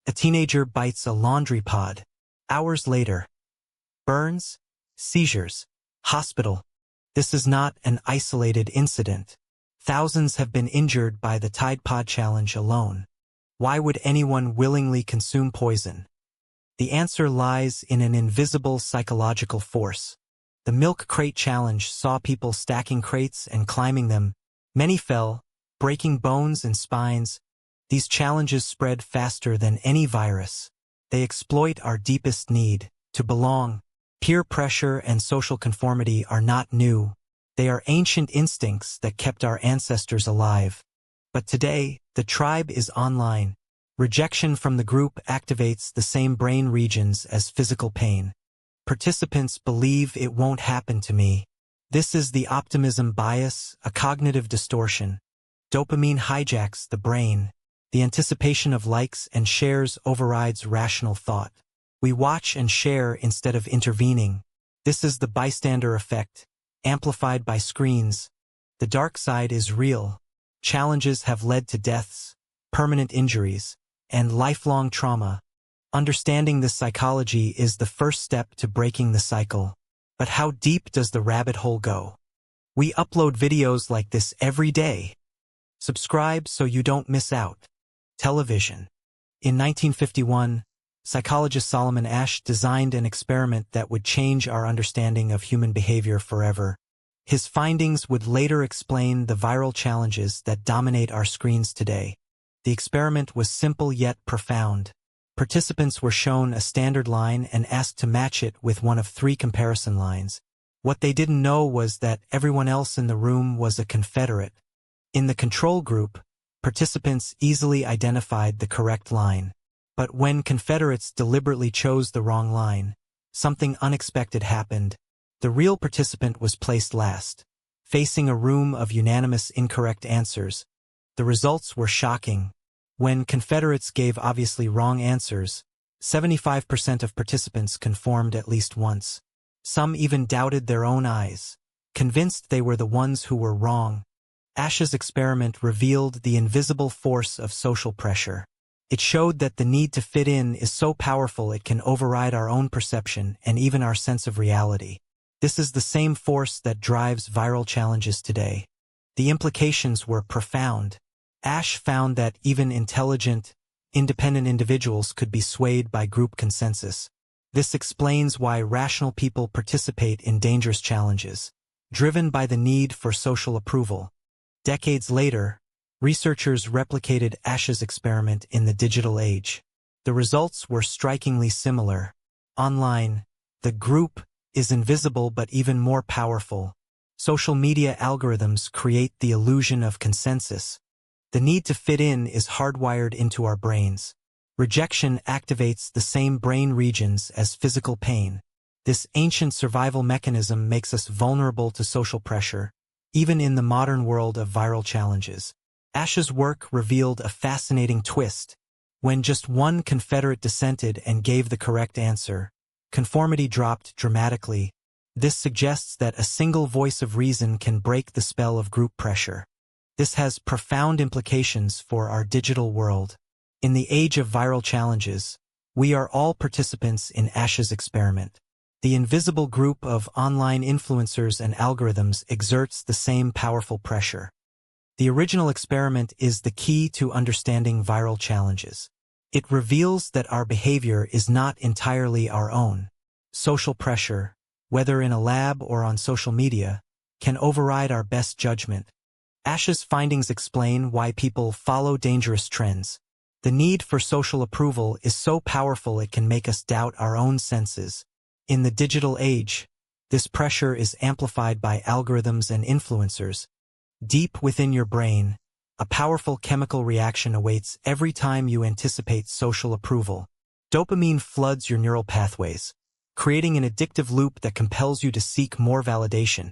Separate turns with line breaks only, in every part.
A teenager bites a laundry pod. Hours later. Burns, seizures, hospital. This is not an isolated incident. Thousands have been injured by the Tide Pod Challenge alone. Why would anyone willingly consume poison? The answer lies in an invisible psychological force. The Milk Crate Challenge saw people stacking crates and climbing them. Many fell, breaking bones and spines. These challenges spread faster than any virus. They exploit our deepest need, to belong. Peer pressure and social conformity are not new. They are ancient instincts that kept our ancestors alive. But today, the tribe is online. Rejection from the group activates the same brain regions as physical pain. Participants believe it won't happen to me. This is the optimism bias, a cognitive distortion. Dopamine hijacks the brain. The anticipation of likes and shares overrides rational thought. We watch and share instead of intervening. This is the bystander effect, amplified by screens. The dark side is real. Challenges have led to deaths, permanent injuries, and lifelong trauma. Understanding this psychology is the first step to breaking the cycle. But how deep does the rabbit hole go? We upload videos like this every day. Subscribe so you don't miss out. Television. In 1951, psychologist Solomon Asch designed an experiment that would change our understanding of human behavior forever. His findings would later explain the viral challenges that dominate our screens today. The experiment was simple yet profound. Participants were shown a standard line and asked to match it with one of 3 comparison lines. What they didn't know was that everyone else in the room was a Confederate. In the control group, participants easily identified the correct line. But when Confederates deliberately chose the wrong line, something unexpected happened. The real participant was placed last, facing a room of unanimous incorrect answers. The results were shocking. When Confederates gave obviously wrong answers, 75% of participants conformed at least once. Some even doubted their own eyes, convinced they were the ones who were wrong. Asch's experiment revealed the invisible force of social pressure. It showed that the need to fit in is so powerful it can override our own perception and even our sense of reality. This is the same force that drives viral challenges today. The implications were profound. Asch found that even intelligent, independent individuals could be swayed by group consensus. This explains why rational people participate in dangerous challenges, driven by the need for social approval. Decades later, researchers replicated Asch's experiment in the digital age. The results were strikingly similar. Online, the group is invisible but even more powerful. Social media algorithms create the illusion of consensus. The need to fit in is hardwired into our brains. Rejection activates the same brain regions as physical pain. This ancient survival mechanism makes us vulnerable to social pressure, even in the modern world of viral challenges. Asch's work revealed a fascinating twist. When just one Confederate dissented and gave the correct answer, conformity dropped dramatically. This suggests that a single voice of reason can break the spell of group pressure. This has profound implications for our digital world. In the age of viral challenges, we are all participants in Asch's experiment. The invisible group of online influencers and algorithms exerts the same powerful pressure. The original experiment is the key to understanding viral challenges. It reveals that our behavior is not entirely our own. Social pressure, whether in a lab or on social media, can override our best judgment. Asch's findings explain why people follow dangerous trends. The need for social approval is so powerful it can make us doubt our own senses. In the digital age, this pressure is amplified by algorithms and influencers. Deep within your brain, a powerful chemical reaction awaits every time you anticipate social approval. Dopamine floods your neural pathways, creating an addictive loop that compels you to seek more validation.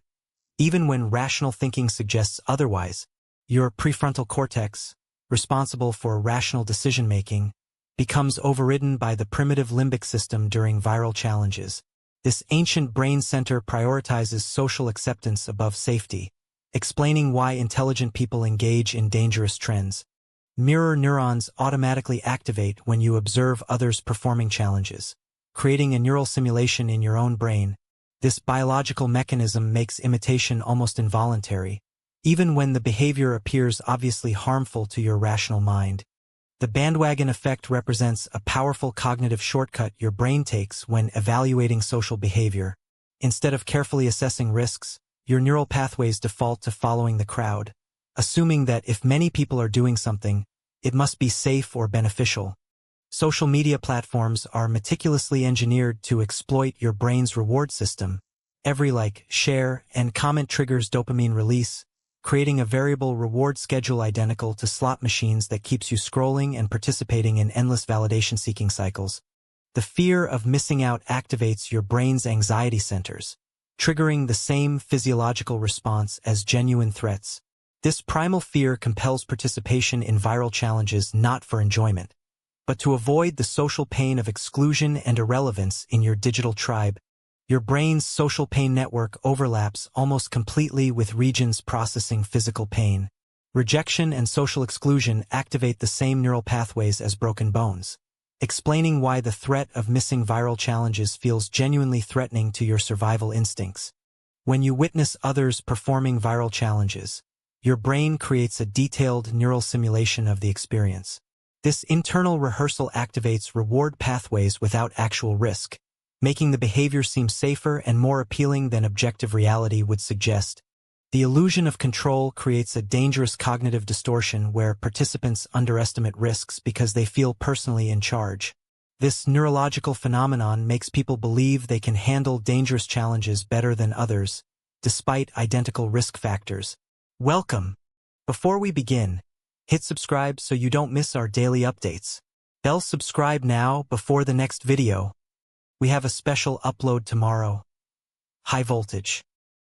Even when rational thinking suggests otherwise, your prefrontal cortex, responsible for rational decision-making, becomes overridden by the primitive limbic system during viral challenges. This ancient brain center prioritizes social acceptance above safety, explaining why intelligent people engage in dangerous trends. Mirror neurons automatically activate when you observe others performing challenges, creating a neural simulation in your own brain. This biological mechanism makes imitation almost involuntary, even when the behavior appears obviously harmful to your rational mind. The bandwagon effect represents a powerful cognitive shortcut your brain takes when evaluating social behavior. Instead of carefully assessing risks, your neural pathways default to following the crowd, assuming that if many people are doing something, it must be safe or beneficial. Social media platforms are meticulously engineered to exploit your brain's reward system. Every like, share, and comment triggers dopamine release, creating a variable reward schedule identical to slot machines that keeps you scrolling and participating in endless validation-seeking cycles. The fear of missing out activates your brain's anxiety centers, triggering the same physiological response as genuine threats. This primal fear compels participation in viral challenges not for enjoyment, but to avoid the social pain of exclusion and irrelevance in your digital tribe. Your brain's social pain network overlaps almost completely with regions processing physical pain. Rejection and social exclusion activate the same neural pathways as broken bones, explaining why the threat of missing viral challenges feels genuinely threatening to your survival instincts. When you witness others performing viral challenges, your brain creates a detailed neural simulation of the experience. This internal rehearsal activates reward pathways without actual risk, making the behavior seem safer and more appealing than objective reality would suggest. The illusion of control creates a dangerous cognitive distortion where participants underestimate risks because they feel personally in charge. This neurological phenomenon makes people believe they can handle dangerous challenges better than others, despite identical risk factors. Welcome! Before we begin, hit subscribe so you don't miss our daily updates. Subscribe now before the next video. We have a special upload tomorrow. High voltage.